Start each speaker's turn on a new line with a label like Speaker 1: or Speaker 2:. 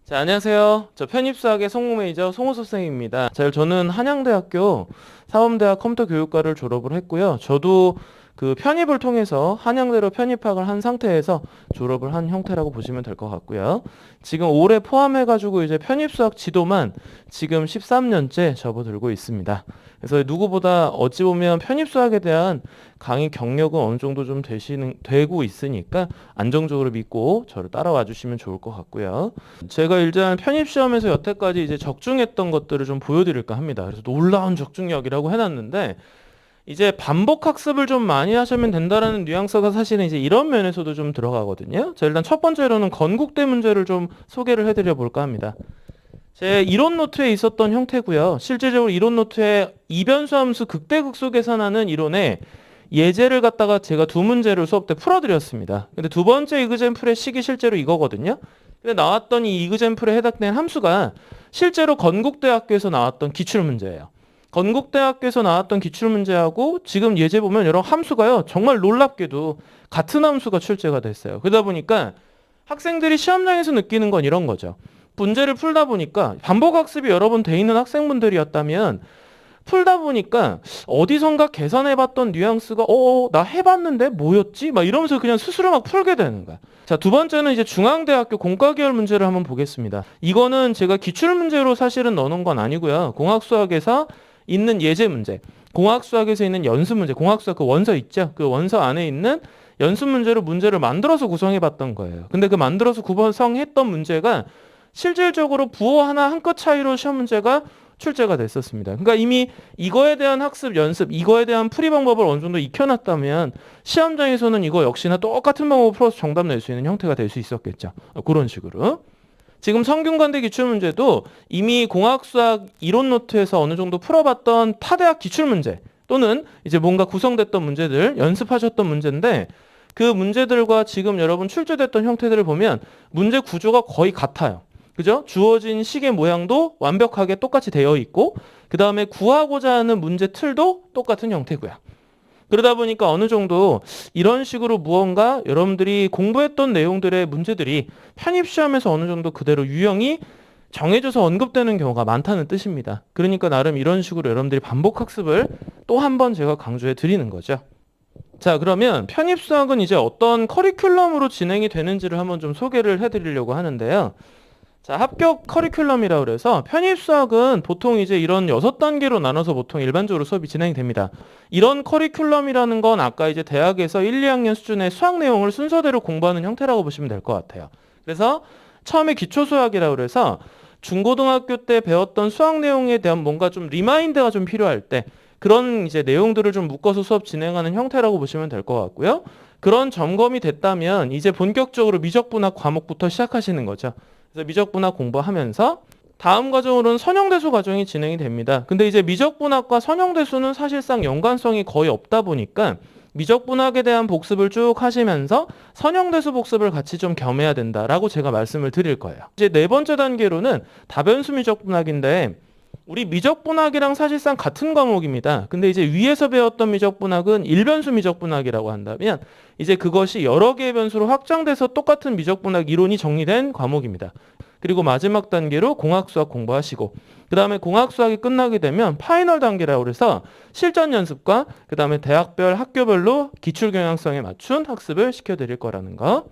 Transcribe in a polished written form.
Speaker 1: 자, 안녕하세요. 저 편입수학의 성공 매니저 송호섭 선생님입니다. 자, 저는 한양대학교 사범대학 컴퓨터교육과를 졸업을 했고요. 저도 그 편입을 통해서 한양대로 편입학을 한 상태에서 졸업을 한 형태라고 보시면 될 것 같고요. 지금 올해 포함해가지고 이제 편입수학 지도만 지금 13년째 접어들고 있습니다. 그래서 누구보다 어찌 보면 편입수학에 대한 강의 경력은 어느 정도 좀 되고 있으니까 안정적으로 믿고 저를 따라와 주시면 좋을 것 같고요. 제가 일단 편입시험에서 여태까지 이제 적중했던 것들을 좀 보여드릴까 합니다. 그래서 놀라운 적중력이라고 해놨는데 이제 반복 학습을 좀 많이 하시면 된다라는 뉘앙스가 사실은 이제 이런 면에서도 좀 들어가거든요. 자, 일단 첫 번째로는 건국대 문제를 좀 소개를 해드려 볼까 합니다. 제 이론 노트에 있었던 형태고요. 실제적으로 이론 노트에 이변수 함수 극대극소 계산하는 이론에 예제를 갖다가 제가 두 문제를 수업 때 풀어드렸습니다. 근데 두 번째 이그젠플의 식이 실제로 이거거든요. 근데 나왔던 이 이그젠플에 해당되는 함수가 실제로 건국대학교에서 나왔던 기출문제예요. 건국대학교에서 나왔던 기출문제하고 지금 예제 보면 여러 함수가요. 정말 놀랍게도 같은 함수가 출제가 됐어요. 그러다 보니까 학생들이 시험장에서 느끼는 건 이런 거죠. 문제를 풀다 보니까 반복학습이 여러 번 돼 있는 학생분들이었다면 풀다 보니까 어디선가 계산해봤던 뉘앙스가 나 해봤는데 뭐였지? 막 이러면서 그냥 스스로 막 풀게 되는 거야. 자, 두 번째는 이제 중앙대학교 공과계열 문제를 한번 보겠습니다. 이거는 제가 기출문제로 사실은 넣어놓은 건 아니고요. 공학수학에서 있는 예제 문제, 공학수학에서 있는 연습 문제, 공학수학 그 원서 있죠? 그 원서 안에 있는 연습 문제로 문제를 만들어서 구성해봤던 거예요. 근데 그 만들어서 구성했던 문제가 실질적으로 부호 하나 한 끗 차이로 시험 문제가 출제가 됐었습니다. 그러니까 이미 이거에 대한 학습, 연습, 이거에 대한 풀이 방법을 어느 정도 익혀놨다면 시험장에서는 이거 역시나 똑같은 방법을 풀어서 정답 낼 수 있는 형태가 될 수 있었겠죠. 그런 식으로. 지금 성균관대 기출문제도 이미 공학수학 이론 노트에서 어느 정도 풀어봤던 타대학 기출문제 또는 이제 뭔가 구성됐던 문제들, 연습하셨던 문제인데 그 문제들과 지금 여러분 출제됐던 형태들을 보면 문제 구조가 거의 같아요. 그죠? 주어진 식의 모양도 완벽하게 똑같이 되어 있고 그 다음에 구하고자 하는 문제 틀도 똑같은 형태고요. 그러다 보니까 어느 정도 이런 식으로 무언가 여러분들이 공부했던 내용들의 문제들이 편입시험에서 어느 정도 그대로 유형이 정해져서 언급되는 경우가 많다는 뜻입니다. 그러니까 나름 이런 식으로 여러분들이 반복학습을 또 한 번 제가 강조해 드리는 거죠. 자, 그러면 편입수학은 이제 어떤 커리큘럼으로 진행이 되는지를 한번 좀 소개를 해드리려고 하는데요. 자, 합격 커리큘럼이라고 그래서 편입수학은 보통 이제 이런 6단계로 나눠서 보통 일반적으로 수업이 진행이 됩니다. 이런 커리큘럼이라는 건 아까 이제 대학에서 1, 2학년 수준의 수학 내용을 순서대로 공부하는 형태라고 보시면 될 것 같아요. 그래서 처음에 기초수학이라고 그래서 중고등학교 때 배웠던 수학 내용에 대한 뭔가 좀 리마인드가 좀 필요할 때 그런 이제 내용들을 좀 묶어서 수업 진행하는 형태라고 보시면 될 것 같고요. 그런 점검이 됐다면 이제 본격적으로 미적분학 과목부터 시작하시는 거죠. 그래서 미적분학 공부하면서 다음 과정으로는 선형대수 과정이 진행이 됩니다. 근데 이제 미적분학과 선형대수는 사실상 연관성이 거의 없다 보니까 미적분학에 대한 복습을 쭉 하시면서 선형대수 복습을 같이 좀 겸해야 된다라고 제가 말씀을 드릴 거예요. 이제 네 번째 단계로는 다변수 미적분학인데 우리 미적분학이랑 사실상 같은 과목입니다. 근데 이제 위에서 배웠던 미적분학은 일변수 미적분학이라고 한다면 이제 그것이 여러 개의 변수로 확장돼서 똑같은 미적분학 이론이 정리된 과목입니다. 그리고 마지막 단계로 공학수학 공부하시고 그 다음에 공학수학이 끝나게 되면 파이널 단계라고 해서 실전 연습과 그 다음에 대학별 학교별로 기출 경향성에 맞춘 학습을 시켜드릴 거라는 거.